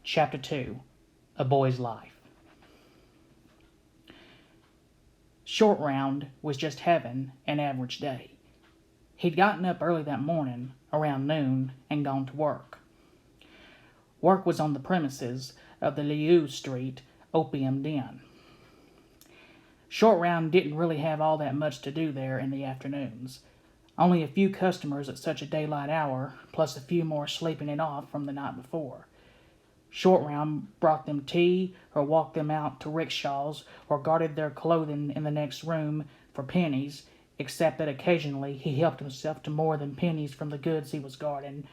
Chapter 2. A Boy's Life. Short Round was just having an average day. He'd gotten up early that morning, around noon, and gone to work. Work was on the premises of the Liu Street Opium Den. Short Round didn't really have all that much to do there in the afternoons. Only a few customers at such a daylight hour, plus a few more sleeping it off from the night before. Short Round brought them tea, or walked them out to rickshaws, or guarded their clothing in the next room for pennies, except that occasionally he helped himself to more than pennies from the goods he was guarding.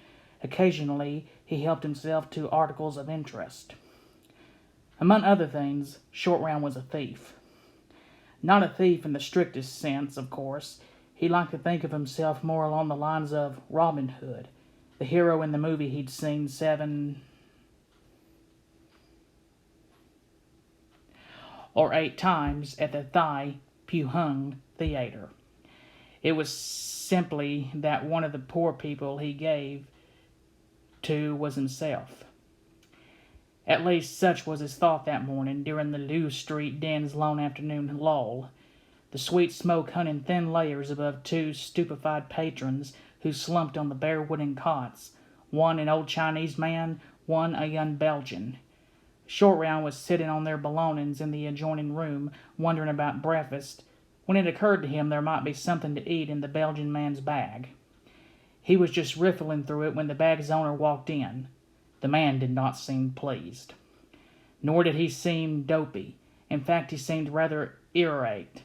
Occasionally he helped himself to articles of interest. Among other things, Short Round was a thief. Not a thief in the strictest sense, of course. He liked to think of himself more along the lines of Robin Hood, the hero in the movie he'd seen 7 or 8 times at the Thai Pu Hung Theater. It was simply that one of the poor people he gave to was himself. At least such was his thought that morning during the Liu Street Den's long afternoon lull. The sweet smoke hung in thin layers above 2 stupefied patrons who slumped on the bare wooden cots, one an old Chinese man, one a young Belgian. Short Round was sitting on their belongings in the adjoining room, wondering about breakfast, when it occurred to him there might be something to eat in the Belgian man's bag. He was just riffling through it when the bag's owner walked in. The man did not seem pleased. Nor did he seem dopey. In fact, he seemed rather irate.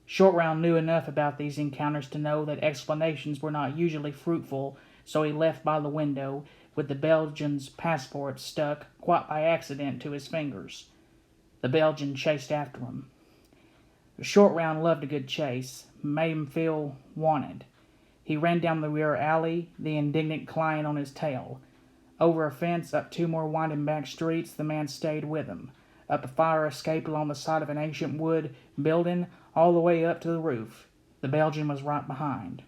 Short Round knew enough about these encounters to know that explanations were not usually fruitful, so he left by the window, with the Belgian's passport stuck, quite by accident, to his fingers. The Belgian chased after him. Short Round loved a good chase, made him feel wanted. He ran down the rear alley, the indignant client on his tail. Over a fence, up 2 more winding back streets, the man stayed with him. Up a fire escape along the side of an ancient wood building, all the way up to the roof. The Belgian was right behind.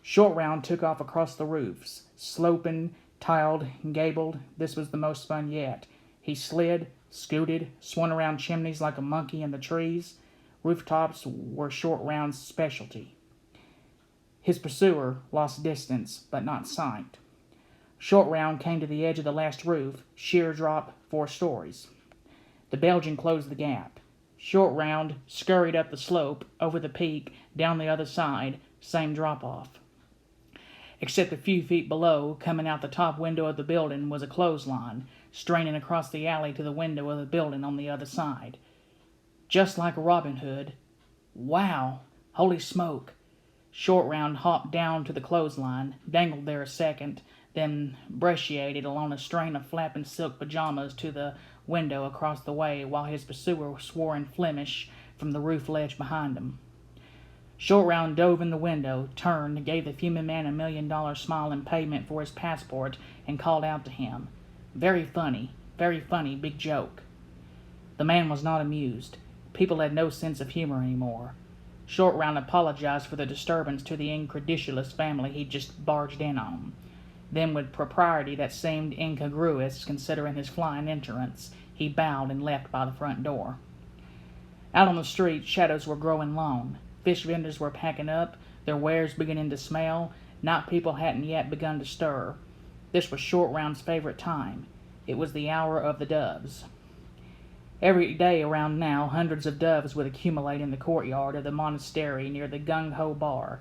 Short Round took off across the roofs, sloping, tiled, gabled. This was the most fun yet. He slid, scooted, swung around chimneys like a monkey in the trees. Rooftops were Short Round's specialty. His pursuer lost distance, but not sight. Short Round came to the edge of the last roof, sheer drop 4 stories. The Belgian closed the gap. Short Round scurried up the slope, over the peak, down the other side, same drop-off. Except a few feet below, coming out the top window of the building, was a clothesline, straining across the alley to the window of the building on the other side. Just like Robin Hood. Wow! Holy smoke! Short Round hopped down to the clothesline, dangled there a second, then brecciated along a string of flapping silk pajamas to the window across the way, while his pursuer swore in Flemish from the roof ledge behind him. Short Round dove in the window, turned, gave the fuming man $1 million smile in payment for his passport, and called out to him. Very funny, big joke. The man was not amused. People had no sense of humor anymore. Short Round apologized for the disturbance to the incredulous family he'd just barged in on. Then, with propriety that seemed incongruous considering his flying entrance, he bowed and left by the front door. Out on the street, shadows were growing long. Fish vendors were packing up, their wares beginning to smell. Night people hadn't yet begun to stir. This was Short Round's favorite time. It was the hour of the doves. Every day around now, hundreds of doves would accumulate in the courtyard of the monastery near the gung-ho bar.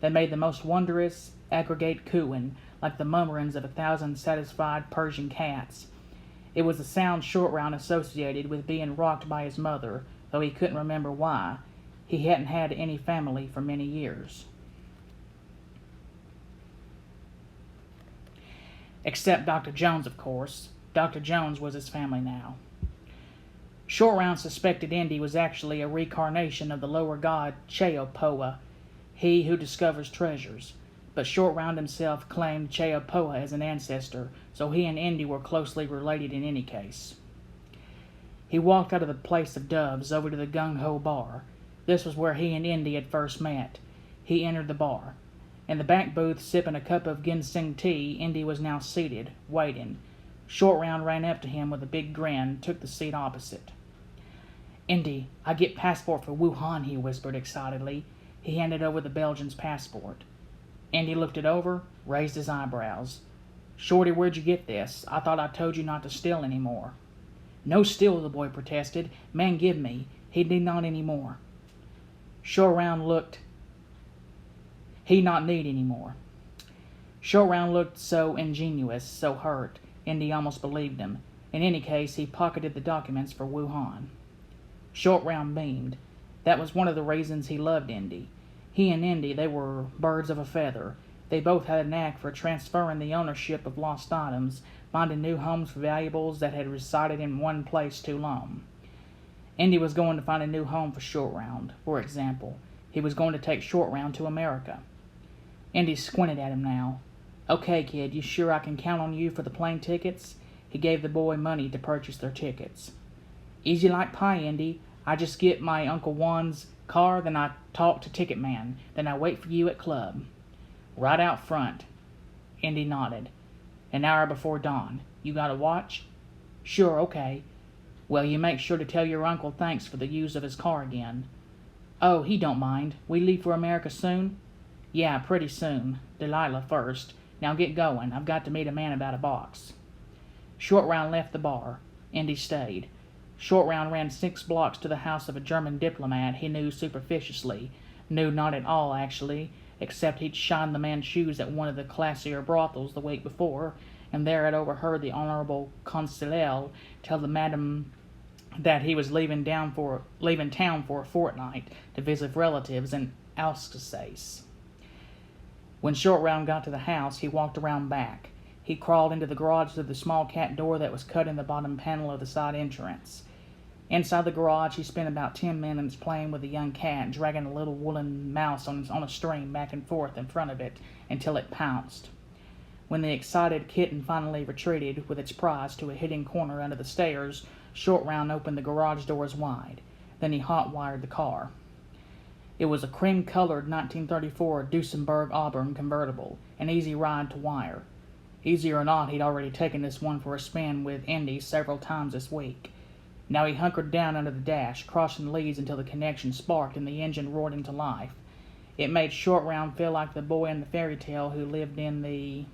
They made the most wondrous, aggregate cooing, like the murmurings of 1,000 satisfied Persian cats. It was the sound Short Round associated with being rocked by his mother, though he couldn't remember why. He hadn't had any family for many years. Except Dr. Jones, of course. Dr. Jones was his family now. Short Round suspected Indy was actually a reincarnation of the lower god Cheopoa, he who discovers treasures. But Short Round himself claimed Cheopoa as an ancestor, so he and Indy were closely related in any case. He walked out of the place of doves over to the gung-ho bar. This was where he and Indy had first met. He entered the bar. In the back booth, sipping a cup of ginseng tea, Indy was now seated, waiting. Short Round ran up to him with a big grin, took the seat opposite. "Indy, I get passport for Wuhan," he whispered excitedly. He handed over the Belgian's passport. Indy looked it over, raised his eyebrows. "Shorty, where'd you get this? I thought I told you not to steal any more." "No steal," the boy protested. "Man give me. He need not any more." Short Round looked. He not need any more. Short Round looked so ingenuous, so hurt, Indy almost believed him. In any case, he pocketed the documents for Wuhan. Short Round beamed. That was one of the reasons he loved Indy. He and Indy, they were birds of a feather. They both had a knack for transferring the ownership of lost items, finding new homes for valuables that had resided in one place too long. Indy was going to find a new home for Short Round. For example, he was going to take Short Round to America. Indy squinted at him now. "Okay, kid, you sure I can count on you for the plane tickets?" He gave the boy money to purchase their tickets. "Easy like pie, Indy. I just get my Uncle Juan's car, then I talk to ticket man, then I wait for you at club." "Right out front." Indy nodded. "An hour before dawn. You got a watch?" "Sure, okay." "Well, you make sure to tell your uncle thanks for the use of his car again." "Oh, he don't mind. We leave for America soon?" "Yeah, pretty soon. Delilah first. Now get going. I've got to meet a man about a box." Short Round left the bar. Indy stayed. Short Round ran 6 blocks to the house of a German diplomat he knew superficially. Knew not at all, actually, except he'd shined the man's shoes at one of the classier brothels the week before, and there had overheard the Honorable Consul tell the madam that he was leaving town for a fortnight to visit relatives in Alsace. When Short Round got to the house, he walked around back. He crawled into the garage through the small cat door that was cut in the bottom panel of the side entrance. Inside the garage, he spent about 10 minutes playing with the young cat, dragging a little woolen mouse on a string back and forth in front of it until it pounced. When the excited kitten finally retreated with its prize to a hidden corner under the stairs, Short Round opened the garage doors wide. Then he hot-wired the car. It was a cream-colored 1934 Duesenberg Auburn convertible, an easy ride to wire. Easy or not, he'd already taken this one for a spin with Indy several times this week. Now he hunkered down under the dash, crossing leads until the connection sparked and the engine roared into life. It made Short Round feel like the boy in the fairy tale who lived in the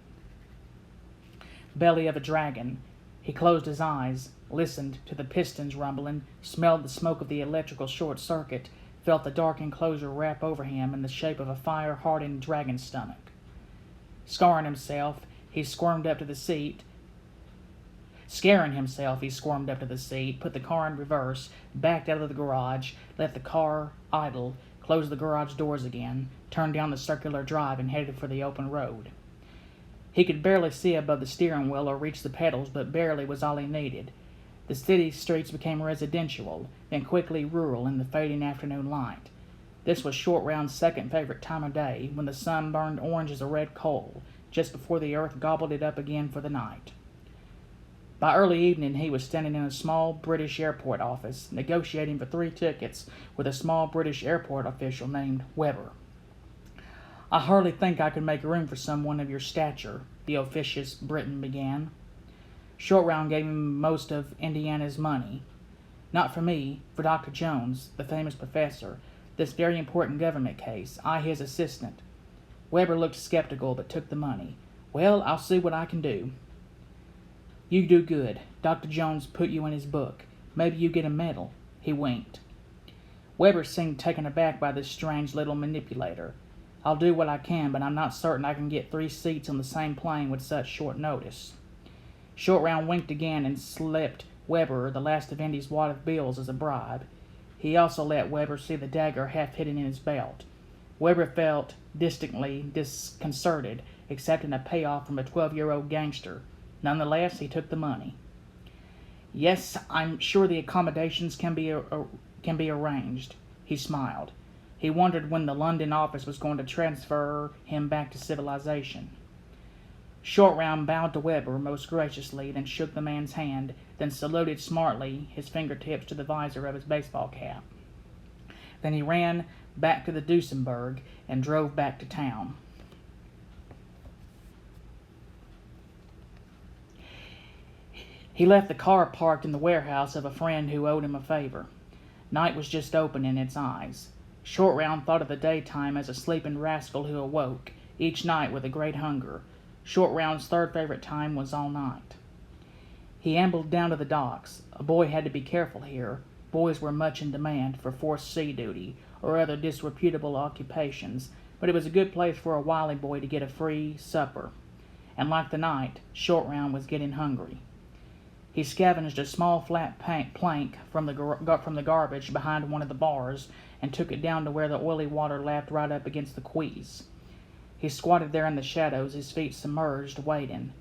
belly of a dragon. He closed his eyes, listened to the pistons rumbling, smelled the smoke of the electrical short circuit, felt the dark enclosure wrap over him in the shape of a fire-hardened dragon's stomach. Scaring himself, he squirmed up to the seat, put the car in reverse, backed out of the garage, let the car idle, closed the garage doors again, turned down the circular drive and headed for the open road. He could barely see above the steering wheel or reach the pedals, but barely was all he needed. The city streets became residential, then quickly rural in the fading afternoon light. This was Short Round's second favorite time of day, when the sun burned orange as a red coal, just before the earth gobbled it up again for the night. By early evening, he was standing in a small British airport office, negotiating for 3 tickets with a small British airport official named Weber. "I hardly think I could make room for someone of your stature," the officious Briton began. Short Round gave him most of Indiana's money. "Not for me, for Dr. Jones, the famous professor. This very important government case. I, his assistant." Weber looked skeptical, but took the money. "Well, I'll see what I can do." "You do good. Dr. Jones put you in his book. Maybe you get a medal." He winked. Weber seemed taken aback by this strange little manipulator. "I'll do what I can, but I'm not certain I can get 3 seats on the same plane with such short notice." Short Round winked again and slipped Weber the last of Indy's wad of bills as a bribe. He also let Weber see the dagger half hidden in his belt. Weber felt distantly disconcerted, accepting a payoff from a 12-year-old gangster. Nonetheless, he took the money. "Yes, I'm sure the accommodations can be arranged." He smiled. He wondered when the London office was going to transfer him back to civilization. Short Round bowed to Weber most graciously, then shook the man's hand, then saluted smartly, his fingertips to the visor of his baseball cap. Then he ran back to the Duesenberg and drove back to town. He left the car parked in the warehouse of a friend who owed him a favor. Night was just opening its eyes. Short Round thought of the daytime as a sleeping rascal who awoke, each night with a great hunger. Short Round's third favorite time was all night. He ambled down to the docks. A boy had to be careful here. Boys were much in demand for forced sea duty or other disreputable occupations, but it was a good place for a wily boy to get a free supper. And like the night, Short Round was getting hungry. He scavenged a small flat plank from the garbage behind one of the bars and took it down to where the oily water lapped right up against the quays. He squatted there in the shadows, his feet submerged, waiting.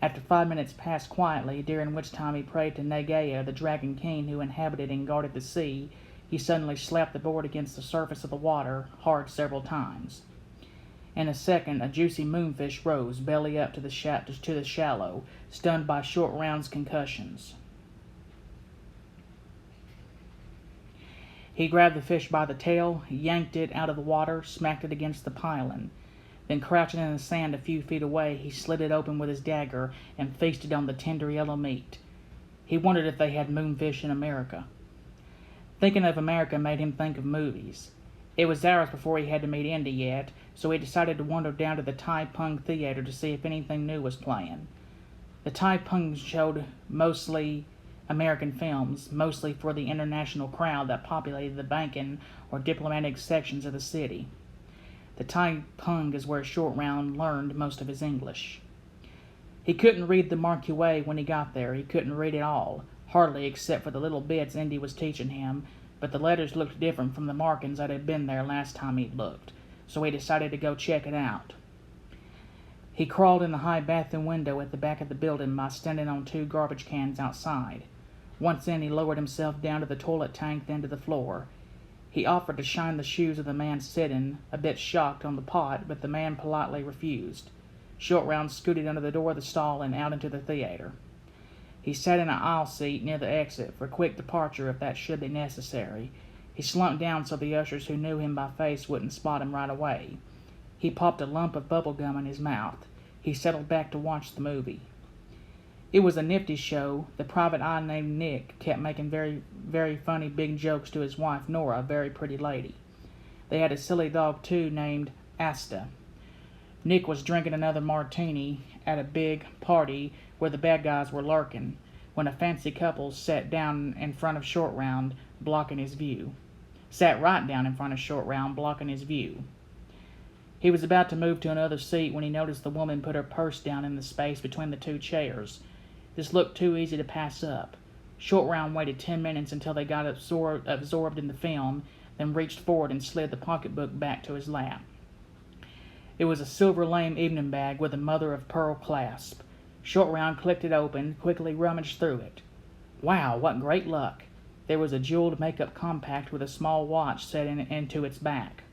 After 5 minutes passed quietly, during which time he prayed to Nagaya, the dragon king who inhabited and guarded the sea, he suddenly slapped the board against the surface of the water hard several times. In a second, a juicy moonfish rose, belly up to the shallow, stunned by Short Round's concussions. He grabbed the fish by the tail, yanked it out of the water, smacked it against the piling. Then, crouching in the sand a few feet away, he slit it open with his dagger and feasted on the tender yellow meat. He wondered if they had moonfish in America. Thinking of America made him think of movies. It was hours before he had to meet Indy yet, so he decided to wander down to the Tai Pung Theater to see if anything new was playing. The Tai Pung showed mostly American films, mostly for the international crowd that populated the banking or diplomatic sections of the city. The Tai Pung is where Short Round learned most of his English. He couldn't read the marquee when he got there. He couldn't read it all, hardly except for the little bits Indy was teaching him, but the letters looked different from the markings that had been there last time he'd looked, so he decided to go check it out. He crawled in the high bathroom window at the back of the building by standing on 2 garbage cans outside. Once in, he lowered himself down to the toilet tank, then to the floor. He offered to shine the shoes of the man sitting, a bit shocked, on the pot, but the man politely refused. Short Round scooted under the door of the stall and out into the theater. He sat in an aisle seat near the exit for quick departure if that should be necessary. He slumped down so the ushers who knew him by face wouldn't spot him right away. He popped a lump of bubble gum in his mouth. He settled back to watch the movie. It was a nifty show. The private eye named Nick kept making very, very funny big jokes to his wife Nora, a very pretty lady. They had a silly dog too named Asta. Nick was drinking another martini at a big party where the bad guys were lurking, when a fancy couple sat down in front of Short Round, blocking his view. Sat right down in front of Short Round, blocking his view. He was about to move to another seat when he noticed the woman put her purse down in the space between the 2 chairs. This looked too easy to pass up. Short Round waited 10 minutes until they got absorbed in the film, then reached forward and slid the pocketbook back to his lap. It was a silver lame evening bag with a mother-of-pearl clasp. Short Round clicked it open, quickly rummaged through it. Wow, what great luck! There was a jeweled makeup compact with a small watch set into its back.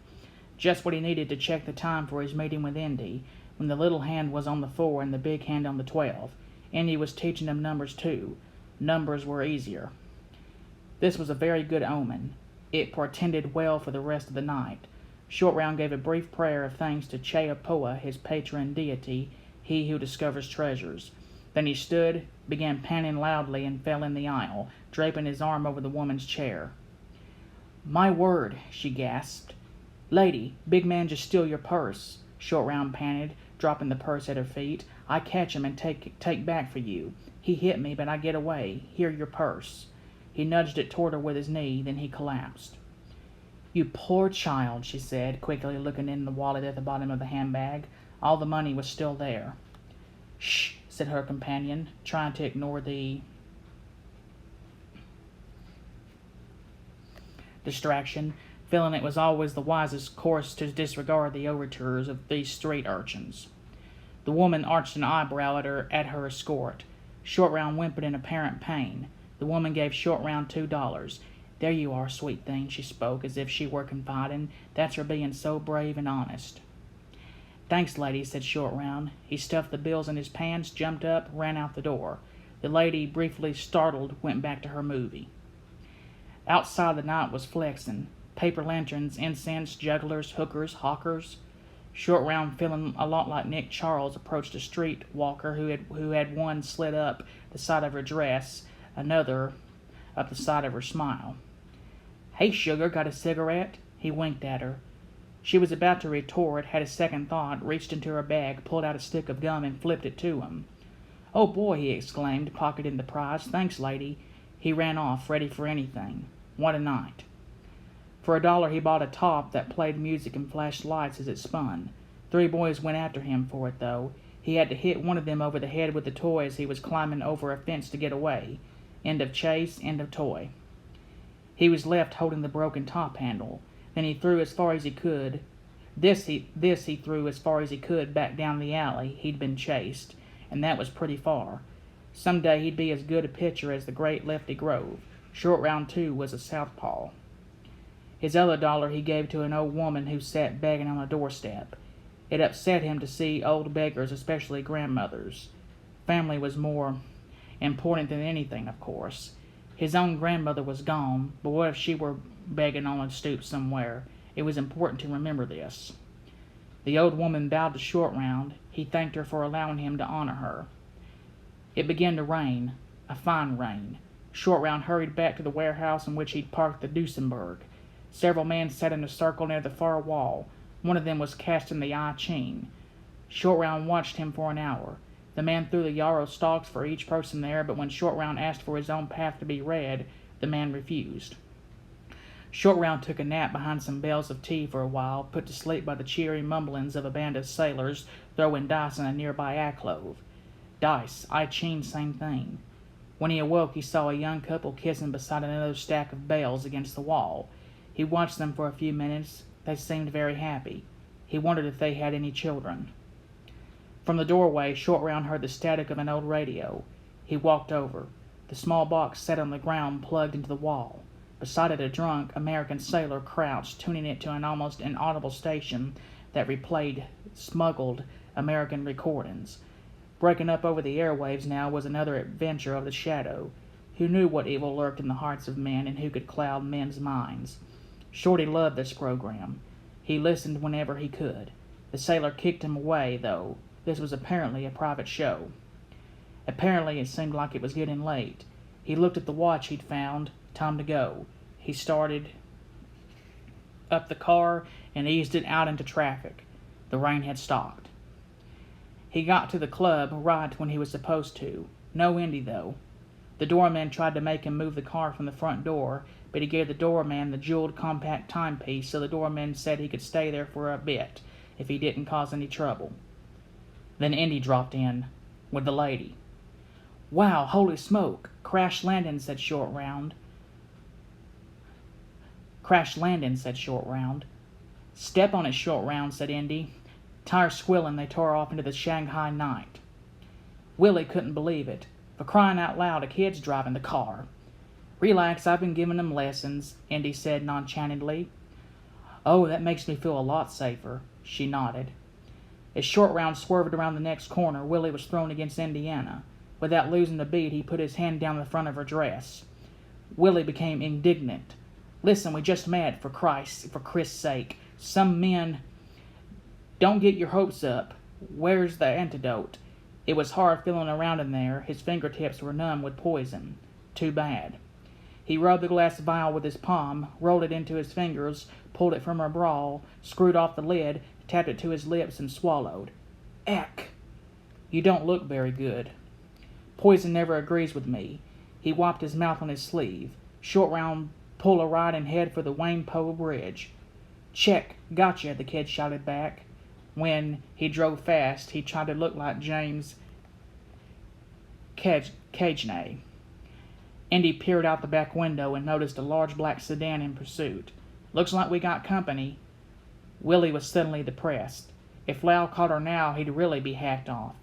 Just what he needed to check the time for his meeting with Indy, when the little hand was on the 4 and the big hand on the 12. Indy was teaching him numbers too. Numbers were easier. This was a very good omen. It portended well for the rest of the night. Short Round gave a brief prayer of thanks to Cheapoa, his patron deity, he who discovers treasures. Then he stood, began panting loudly, and fell in the aisle, draping his arm over the woman's chair. "My word," she gasped. "Lady, big man just steal your purse," Short Round panted, dropping the purse at her feet. "I catch him and take back for you. He hit me, but I get away. Here your purse." He nudged it toward her with his knee, then he collapsed. "You poor child," she said, quickly looking in the wallet at the bottom of the handbag. All the money was still there. "Shh," said her companion, trying to ignore the distraction, feeling it was always the wisest course to disregard the overtures of these street urchins. The woman arched an eyebrow at her escort. Short Round whimpered in apparent pain. The woman gave Short Round $2. "There you are, sweet thing," she spoke, as if she were confiding. "That's her being so brave and honest." "Thanks, lady," said Short Round. He stuffed the bills in his pants, jumped up, ran out the door. The lady, briefly startled, went back to her movie. Outside the night was flexing. Paper lanterns, incense, jugglers, hookers, hawkers. Short Round, feeling a lot like Nick Charles, approached a street walker who had one slit up the side of her dress, another up the side of her smile. "Hey, sugar, got a cigarette?" He winked at her. She was about to retort, had a second thought, reached into her bag, pulled out a stick of gum, and flipped it to him. "Oh, boy," he exclaimed, pocketing the prize. "Thanks, lady." He ran off, ready for anything. What a night. For $1 he bought a top that played music and flashed lights as it spun. 3 boys went after him for it, though. He had to hit one of them over the head with the toy as he was climbing over a fence to get away. End of chase, end of toy. He was left holding the broken top handle. Then he threw as far as he could. This he threw as far as he could back down the alley he'd been chased, and that was pretty far. Someday he'd be as good a pitcher as the great Lefty Grove. Short Round, too, was a southpaw. His other $1 he gave to an old woman who sat begging on a doorstep. It upset him to see old beggars, especially grandmothers. Family was more important than anything, of course. His own grandmother was gone, but what if she were begging on a stoop somewhere? It was important to remember this. The old woman bowed to Short Round. He thanked her for allowing him to honor her. It began to rain, a fine rain. Short Round hurried back to the warehouse in which he'd parked the Duesenberg. Several men sat in a circle near the far wall. One of them was casting the I Ching. Short Round watched him for an hour. The man threw the yarrow stalks for each person there, but when Short Round asked for his own path to be read, the man refused. Short Round took a nap behind some bales of tea for a while, put to sleep by the cheery mumblings of a band of sailors throwing dice in a nearby alcove. Dice, I Ching, same thing. When he awoke, he saw a young couple kissing beside another stack of bales against the wall. He watched them for a few minutes. They seemed very happy. He wondered if they had any children. From the doorway, Short Round heard the static of an old radio. He walked over. The small box sat on the ground, plugged into the wall. Beside it, a drunk American sailor crouched, tuning it to an almost inaudible station that replayed smuggled American recordings. Breaking up over the airwaves now was another adventure of the Shadow. Who knew what evil lurked in the hearts of men and who could cloud men's minds? Shorty loved this program. He listened whenever he could. The sailor kicked him away, though. This was apparently a private show. Apparently it seemed like it was getting late. He looked at the watch he'd found. Time to go. He started up the car and eased it out into traffic. The rain had stopped. He got to the club right when he was supposed to. No Indy, though. The doorman tried to make him move the car from the front door, but he gave the doorman the jeweled compact timepiece, so the doorman said he could stay there for a bit if he didn't cause any trouble. Then Indy dropped in with the lady. "Wow, holy smoke! Crash landing," said Short Round. "Crash landing," said Short Round. "Step on it, Short Round," said Indy. Tires squealing, they tore off into the Shanghai night. Willie couldn't believe it. For crying out loud, a kid's driving the car. "Relax, I've been giving them lessons," Indy said nonchalantly. "Oh, that makes me feel a lot safer," she nodded. As Short Round swerved around the next corner, Willie was thrown against Indiana. Without losing a beat, he put his hand down the front of her dress. Willie became indignant. "Listen, we just met, for Christ's sake. Some men... Don't get your hopes up. Where's the antidote?" It was hard feeling around in there. His fingertips were numb with poison. Too bad. He rubbed the glass vial with his palm, rolled it into his fingers, pulled it from her bra, screwed off the lid, tapped it to his lips, and swallowed. "Eck! You don't look very good." "Poison never agrees with me." He wiped his mouth on his sleeve. Short Round pulled a right and head for the Waynepo Bridge. "Check! Gotcha!" the kid shouted back. When he drove fast, he tried to look like James Cagney. Indy peered out the back window and noticed a large black sedan in pursuit. "Looks like we got company." Willie was suddenly depressed. If Lau caught her now, he'd really be hacked off.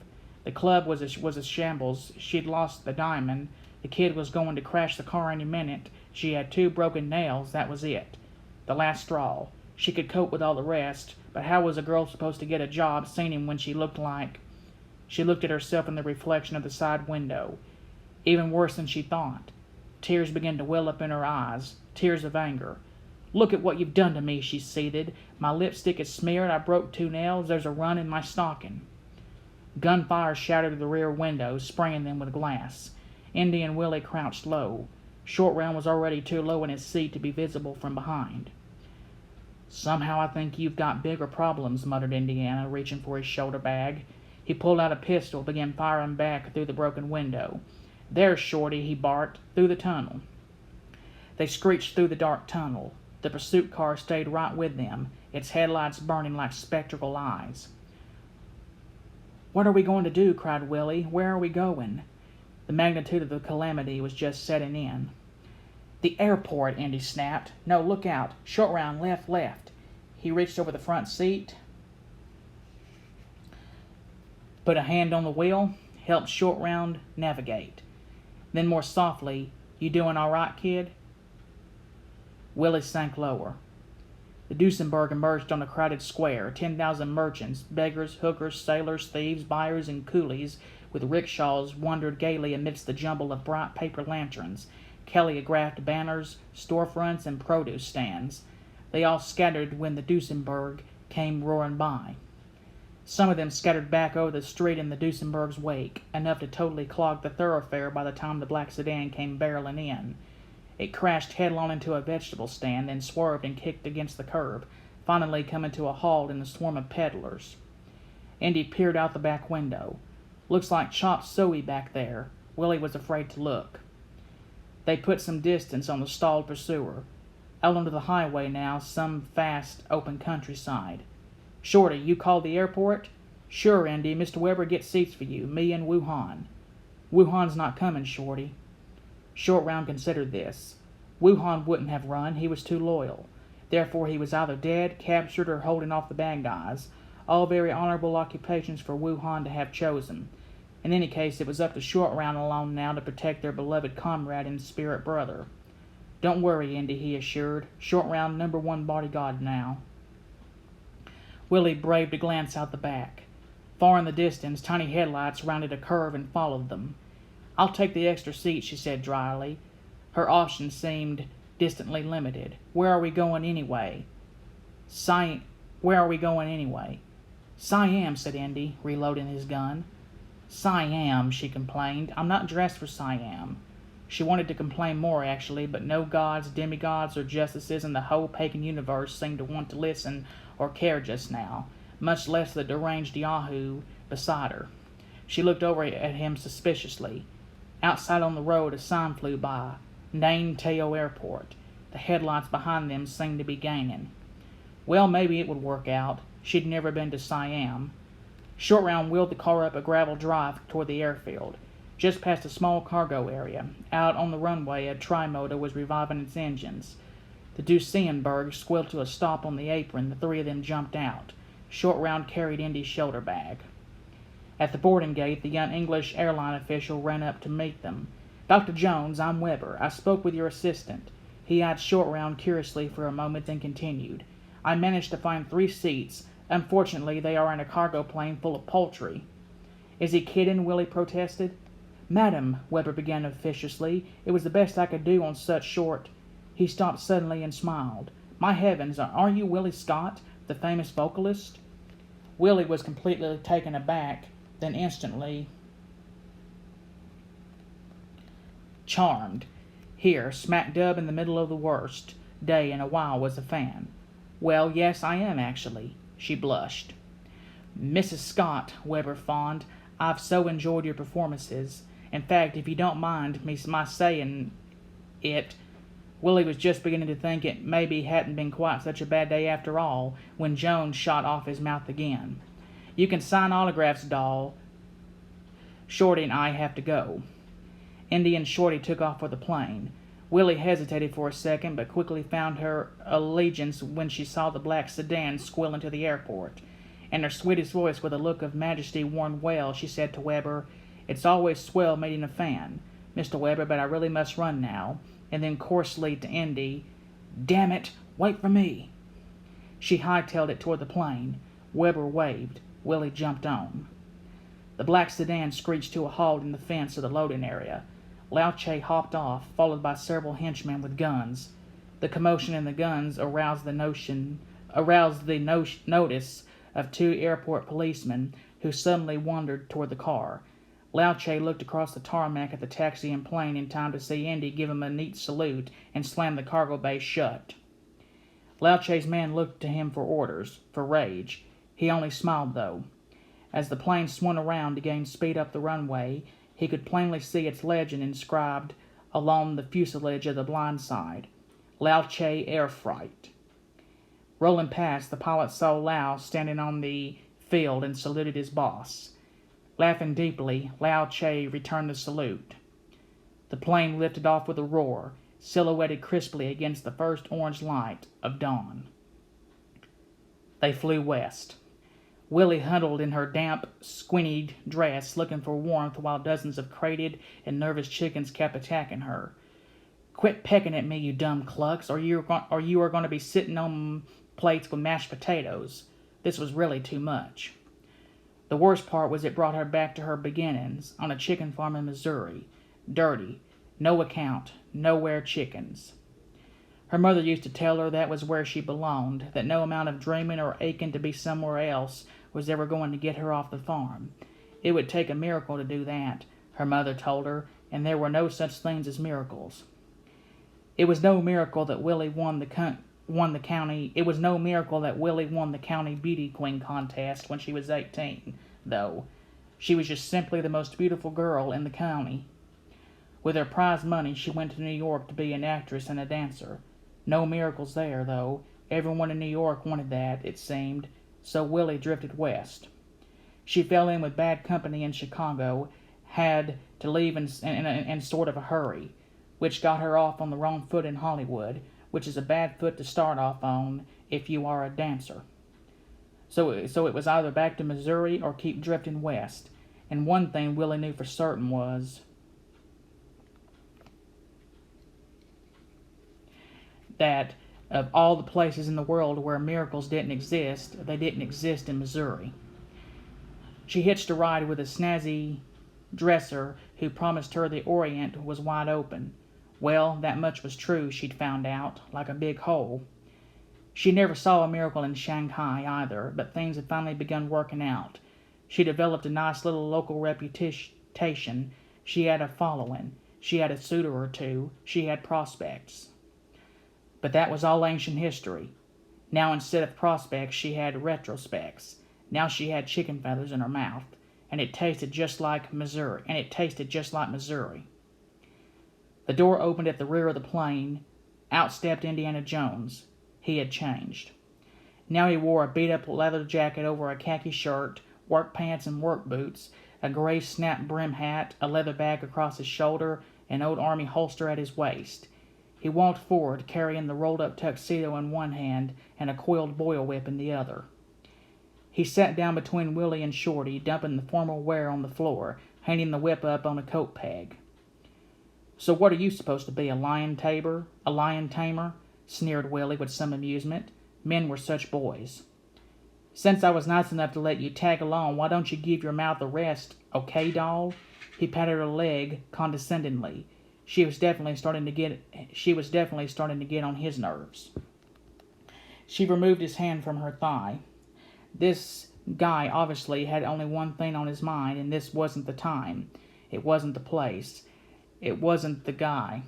The club was a shambles. She'd lost the diamond. The kid was going to crash the car any minute. She had 2 broken nails. That was it. The last straw. She could cope with all the rest, but how was a girl supposed to get a job seeing him when she looked at herself in the reflection of the side window? Even worse than she thought. Tears began to well up in her eyes, tears of anger. "Look at what you've done to me," she seethed. "My lipstick is smeared, I broke 2 nails, there's a run in my stocking." Gunfire shattered the rear windows, spraying them with glass. Indy and Willie crouched low. Short Round was already too low in his seat to be visible from behind. "Somehow I think you've got bigger problems," muttered Indiana, reaching for his shoulder bag. He pulled out a pistol and began firing back through the broken window. "There's Shorty," he barked, "through the tunnel." They screeched through the dark tunnel. The pursuit car stayed right with them, its headlights burning like spectral eyes. "What are we going to do?" cried Willie. "Where are we going?" The magnitude of the calamity was just setting in. "The airport," Indy snapped. "No, look out. Short Round, left, left." He reached over the front seat, put a hand on the wheel, helped Short Round navigate. Then more softly, "You doing all right, kid?" Willie sank lower. The Duesenberg emerged on a crowded square. 10,000 merchants, beggars, hookers, sailors, thieves, buyers, and coolies with rickshaws wandered gaily amidst the jumble of bright paper lanterns, calligraphed banners, storefronts, and produce stands. They all scattered when the Duesenberg came roaring by. Some of them scattered back over the street in the Duesenberg's wake, enough to totally clog the thoroughfare by the time the black sedan came barreling in. It crashed headlong into a vegetable stand, then swerved and kicked against the curb, finally coming to a halt in the swarm of peddlers. Indy peered out the back window. "Looks like chop suey back there." Willie was afraid to look. They put some distance on the stalled pursuer. Out onto the highway now, some vast, open countryside. "Shorty, you called the airport?" "Sure, Indy. Mr. Weber gets seats for you, me and Wuhan." "Wuhan's not coming, Shorty." Short Round considered this. Wuhan wouldn't have run. He was too loyal. Therefore he was either dead, captured, or holding off the bad guys. All very honorable occupations for Wuhan to have chosen. In any case, it was up to Short Round alone now to protect their beloved comrade and spirit brother. "Don't worry, Indy," he assured. "Short Round #1 bodyguard now." Willie braved a glance out the back. Far in the distance, tiny headlights rounded a curve and followed them. "I'll take the extra seat," she said dryly. Her options seemed distantly limited. Where are we going anyway?" Where are we going anyway?" "Siam," said Indy, reloading his gun. "Siam," she complained. "I'm not dressed for Siam." She wanted to complain more, actually, but no gods, demigods, or justices in the whole pagan universe seemed to want to listen or care just now, much less the deranged Yahoo beside her. She looked over at him suspiciously. Outside on the road, a sign flew by. Name Teo Airport. The headlights behind them seemed to be gaining. Well, maybe it would work out. She'd never been to Siam. Short Round wheeled the car up a gravel drive toward the airfield. Just past a small cargo area, out on the runway, a trimotor was reviving its engines. The Duesenberg squealed to a stop on the apron. The three of them jumped out. Short Round carried Indy's shoulder bag. At the boarding gate, the young English airline official ran up to meet them. "Dr. Jones, I'm Weber. I spoke with your assistant." He eyed Short Round curiously for a moment, then continued. "I managed to find 3 seats. Unfortunately, they are in a cargo plane full of poultry." "Is he kidding?" Willie protested. "Madam," Weber began officiously, "it was the best I could do on such short—" He stopped suddenly and smiled. "My heavens, are you Willie Scott, the famous vocalist?" Willie was completely taken aback, then instantly charmed. Here, smack dab in the middle of the worst day in a while, was a fan. "Well, yes, I am, actually." She blushed. "Mrs. Scott," Weber fawned, "I've so enjoyed your performances. In fact, if you don't mind me my saying it," Willie was just beginning to think it maybe hadn't been quite such a bad day after all, when Jones shot off his mouth again. "You can sign autographs, doll. Shorty and I have to go." Indy and Shorty took off for the plane. Willie hesitated for a second, but quickly found her allegiance when she saw the black sedan squill into the airport. In her sweetest voice, with a look of majesty worn well, she said to Weber, "It's always swell meeting a fan, Mr. Weber, but I really must run now." And then coarsely to Indy, "Damn it, wait for me." She hightailed it toward the plane. Weber waved. Willie jumped on. The black sedan screeched to a halt in the fence of the loading area. Lao Che hopped off, followed by several henchmen with guns. The commotion in the guns aroused the notice of two airport policemen who suddenly wandered toward the car. Lao Che looked across the tarmac at the taxi and plane in time to see Indy give him a neat salute and slam the cargo bay shut. Lao Che's man looked to him for orders, for rage. He only smiled, though. As the plane swung around to gain speed up the runway, he could plainly see its legend inscribed along the fuselage of the blind side. Lao Che Air Freight. Rolling past, the pilot saw Lao standing on the field and saluted his boss. Laughing deeply, Lao Che returned the salute. The plane lifted off with a roar, silhouetted crisply against the first orange light of dawn. They flew west. Willie huddled in her damp, squinnied dress, looking for warmth while dozens of crated and nervous chickens kept attacking her. "Quit pecking at me, you dumb clucks, or you are going to be sitting on plates with mashed potatoes." This was really too much. The worst part was it brought her back to her beginnings on a chicken farm in Missouri. Dirty, no account, nowhere chickens. Her mother used to tell her that was where she belonged, that no amount of dreaming or aching to be somewhere else was ever going to get her off the farm. It would take a miracle to do that, her mother told her, and there were no such things as miracles. It was no miracle that Willie won the county. It was no miracle that Willie won the county beauty queen contest when she was 18, though. She was just simply the most beautiful girl in the county. With her prize money, she went to New York to be an actress and a dancer. No miracles there, though. Everyone in New York wanted that, it seemed, so Willie drifted west. She fell in with bad company in Chicago, had to leave in sort of a hurry, which got her off on the wrong foot in Hollywood, which is a bad foot to start off on if you are a dancer. So it was either back to Missouri or keep drifting west, and one thing Willie knew for certain was that of all the places in the world where miracles didn't exist, they didn't exist in Missouri. She hitched a ride with a snazzy dresser who promised her the Orient was wide open. Well, that much was true, she'd found out, like a big hole. She never saw a miracle in Shanghai either, but things had finally begun working out. She developed a nice little local reputation. She had a following. She had a suitor or two. She had prospects. But that was all ancient history. Now instead of prospects, she had retrospects. Now she had chicken feathers in her mouth, and it tasted just like Missouri. The door opened at the rear of the plane. Out stepped Indiana Jones. He had changed. Now he wore a beat-up leather jacket over a khaki shirt, work pants and work boots, a gray snap brim hat, a leather bag across his shoulder, an old army holster at his waist. He walked forward, carrying the rolled-up tuxedo in one hand and a coiled boil whip in the other. He sat down between Willie and Shorty, dumping the formal wear on the floor, hanging the whip up on a coat peg. "So what are you supposed to be, a lion tamer? Sneered Willie with some amusement. Men were such boys. "Since I was nice enough to let you tag along, why don't you give your mouth a rest, okay, doll?" He patted her leg condescendingly. She was definitely starting to get on his nerves. She removed his hand from her thigh. This guy obviously had only one thing on his mind, and this wasn't the time. It wasn't the place. It wasn't the guy.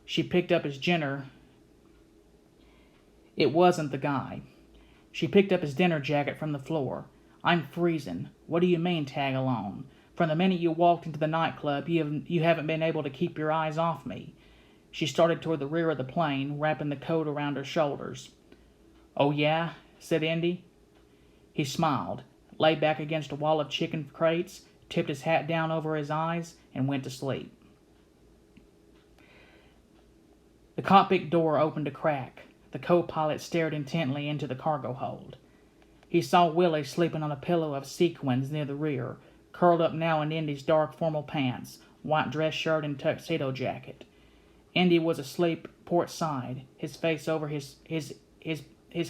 She picked up his dinner. It wasn't the guy. She picked up his dinner jacket from the floor. "I'm freezing. What do you mean, tag along? From the minute you walked into the nightclub, you haven't been able to keep your eyes off me." She started toward the rear of the plane, wrapping the coat around her shoulders. "Oh, yeah?" said Indy. He smiled, lay back against a wall of chicken crates, tipped his hat down over his eyes, and went to sleep. The cockpit door opened a crack. The co-pilot stared intently into the cargo hold. He saw Willie sleeping on a pillow of sequins near the rear, curled up now in Indy's dark formal pants, white dress shirt, and tuxedo jacket. Indy was asleep port side, his face over his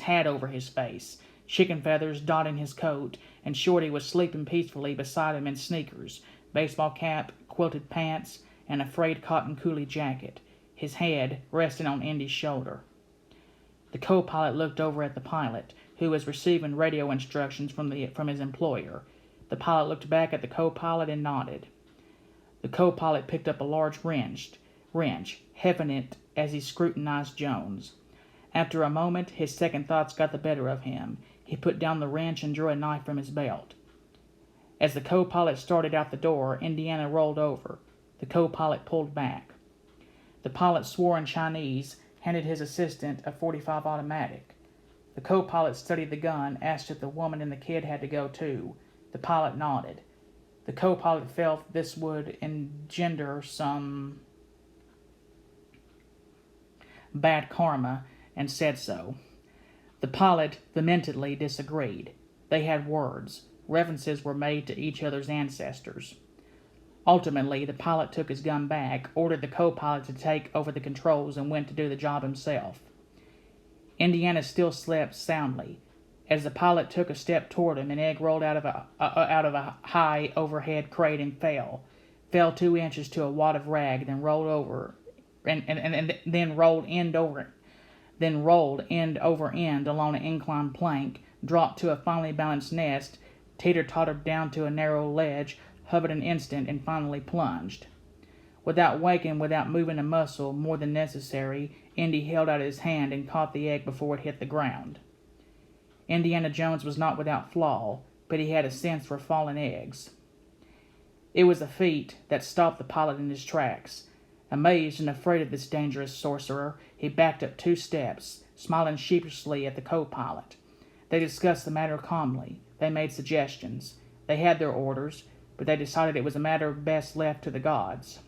hat over his face, chicken feathers dotting his coat, and Shorty was sleeping peacefully beside him in sneakers, baseball cap, quilted pants, and a frayed cotton coolie jacket. his head resting on Indy's shoulder. The co-pilot looked over at the pilot, who was receiving radio instructions from his employer. The pilot looked back at the co-pilot and nodded. The co-pilot picked up a large wrench, hefting it as he scrutinized Jones. After a moment, his second thoughts got the better of him. He put down the wrench and drew a knife from his belt. As the co-pilot started out the door, Indiana rolled over. The co-pilot pulled back. The pilot swore in Chinese, handed his assistant a .45 automatic. The co-pilot studied the gun, asked if the woman and the kid had to go too. The pilot nodded. The co-pilot felt this would engender some bad karma and said so. The pilot vehemently disagreed. They had words. References were made to each other's ancestors. Ultimately, the pilot took his gun back, ordered the co-pilot to take over the controls, and went to do the job himself. Indiana still slept soundly. As the pilot took a step toward him, an egg rolled out of a high overhead crate and fell 2 inches to a wad of rag, then rolled over, then rolled end over end along an inclined plank, dropped to a finely balanced nest, teeter-tottered down to a narrow ledge, hovered an instant, and finally plunged. Without waking, without moving a muscle more than necessary, Indy held out his hand and caught the egg before it hit the ground. Indiana Jones was not without flaw, but he had a sense for fallen eggs. It was a feat that stopped the pilot in his tracks. Amazed and afraid of this dangerous sorcerer, he backed up 2 steps, smiling sheepishly at the co-pilot. They discussed the matter calmly. They made suggestions. They had their orders, but they decided it was a matter best left to the gods.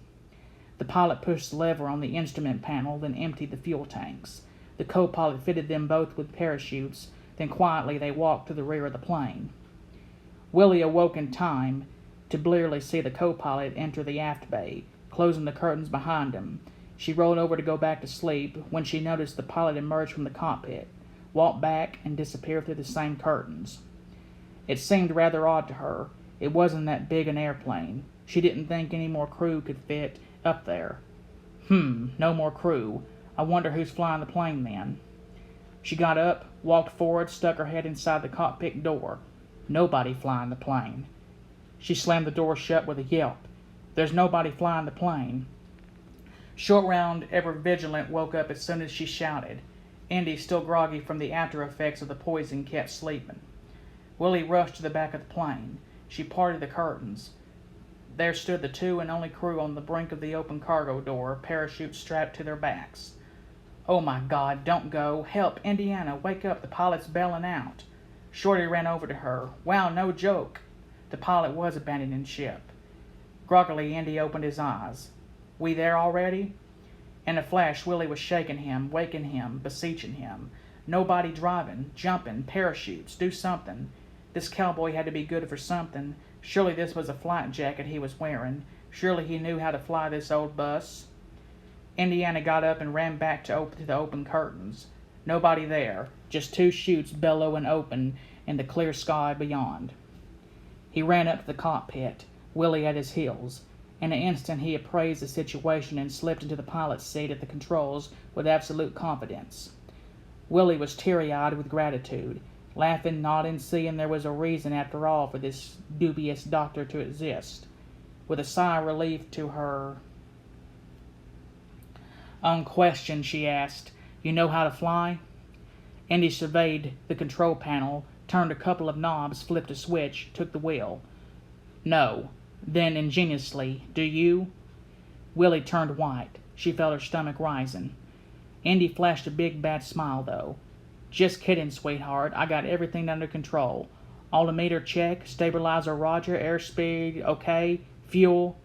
The pilot pushed the lever on the instrument panel, then emptied the fuel tanks. The co-pilot fitted them both with parachutes, then quietly they walked to the rear of the plane. Willie awoke in time to blearily see the co-pilot enter the aft bay, closing the curtains behind him. She rolled over to go back to sleep when she noticed the pilot emerge from the cockpit, walk back, and disappear through the same curtains. It seemed rather odd to her. It wasn't that big an airplane. She didn't think any more crew could fit up there. No more crew. I wonder who's flying the plane then. She got up, walked forward, stuck her head inside the cockpit door. Nobody flying the plane. She slammed the door shut with a yelp. There's nobody flying the plane. Short Round, ever vigilant, woke up as soon as she shouted. Indy, still groggy from the after effects of the poison, kept sleeping. Willie rushed to the back of the plane. She parted the curtains. There stood the 2 and only crew on the brink of the open cargo door, parachutes strapped to their backs. Oh my God, don't go. Help, Indiana, wake up, the pilot's bailing out. Shorty ran over to her. Wow, no joke. The pilot was abandoning ship. Groggily, Indy opened his eyes. We there already? In a flash, Willie was shaking him, waking him, beseeching him. Nobody driving, jumping, parachutes, do something. This cowboy had to be good for something. Surely this was a flight jacket he was wearing. Surely he knew how to fly this old bus. Indiana got up and ran back to the open curtains. Nobody there, just 2 chutes bellowing open in the clear sky beyond. He ran up to the cockpit, Willie at his heels. In an instant he appraised the situation and slipped into the pilot's seat at the controls with absolute confidence. Willie was teary-eyed with gratitude, laughing, nodding, seeing there was a reason after all for this dubious doctor to exist. With a sigh of relief to her own question, she asked, You know how to fly? Indy surveyed the control panel, turned a couple of knobs, flipped a switch, took the wheel. No. Then, ingeniously, do you? Willie turned white. She felt her stomach rising. Indy flashed a big bad smile, though. Just kidding, sweetheart. I got everything under control. Altimeter check, stabilizer roger, airspeed okay, fuel.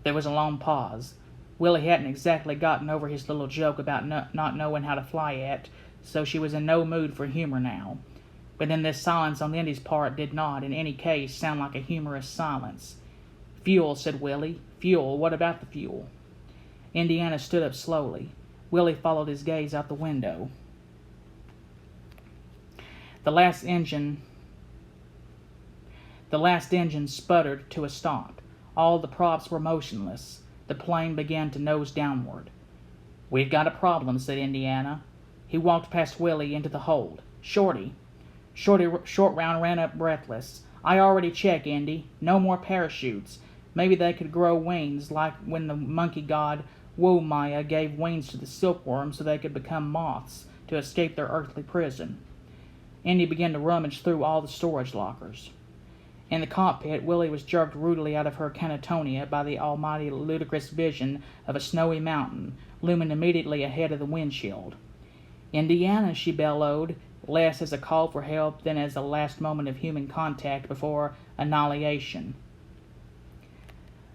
There was a long pause. Willie hadn't exactly gotten over his little joke about not knowing how to fly yet, so she was in no mood for humor now. But then this silence on Indy's part did not, in any case, sound like a humorous silence. Fuel, said Willie. Fuel, what about the fuel? Indiana stood up slowly. Willie followed his gaze out the window. The last engine sputtered to a stop. All the props were motionless. The plane began to nose downward. "We've got a problem," said Indiana. He walked past Willie into the hold. "Shorty." Short Round ran up breathless. "I already checked, Indy. No more parachutes. Maybe they could grow wings like when the monkey god Maya gave wings to the silkworms so they could become moths to escape their earthly prison." Indy began to rummage through all the storage lockers. In the cockpit, Willie was jerked rudely out of her canatonia by the almighty ludicrous vision of a snowy mountain looming immediately ahead of the windshield. "Indiana," she bellowed, less as a call for help than as a last moment of human contact before annihilation.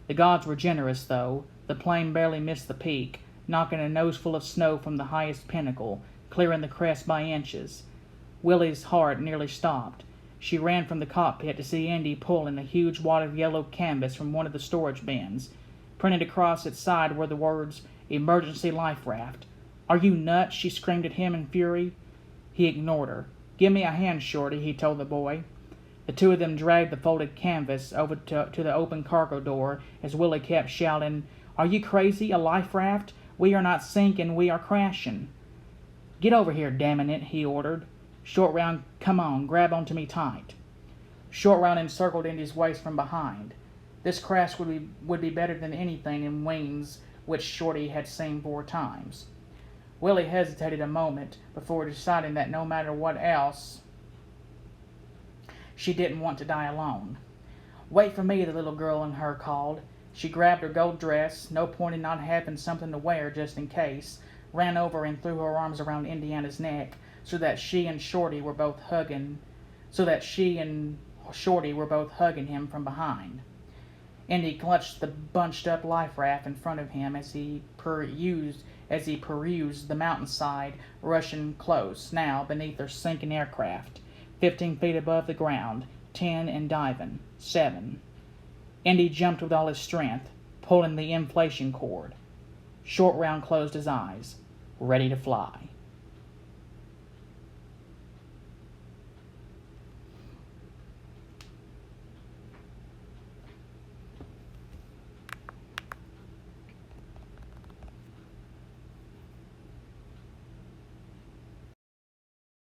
The gods were generous, though. The plane barely missed the peak, knocking a noseful of snow from the highest pinnacle, clearing the crest by inches. Willie's heart nearly stopped. She ran from the cockpit to see Indy pulling a huge wad of yellow canvas from one of the storage bins. Printed across its side were the words, "Emergency Life Raft." "Are you nuts?" she screamed at him in fury. He ignored her. "Give me a hand, Shorty," he told the boy. The two of them dragged the folded canvas over to the open cargo door as Willie kept shouting, "Are you crazy? A life raft? We are not sinking, we are crashing." "Get over here, damn it," he ordered. "Short Round, come on, grab onto me tight." Short Round encircled Indy's waist from behind. This crash would be better than anything in wings which Shorty had seen 4 times. Willie hesitated a moment before deciding that no matter what else, she didn't want to die alone. "Wait for me," the little girl in her called. She grabbed her gold dress, no point in not having something to wear just in case, ran over and threw her arms around Indiana's neck so that she and Shorty were both hugging him from behind. Indy clutched the bunched up life raft in front of him as he perused the mountainside rushing close, now beneath their sinking aircraft, 15 feet above the ground, 10 and diving, 7. Indy jumped with all his strength, pulling the inflation cord. Short Round closed his eyes, ready to fly.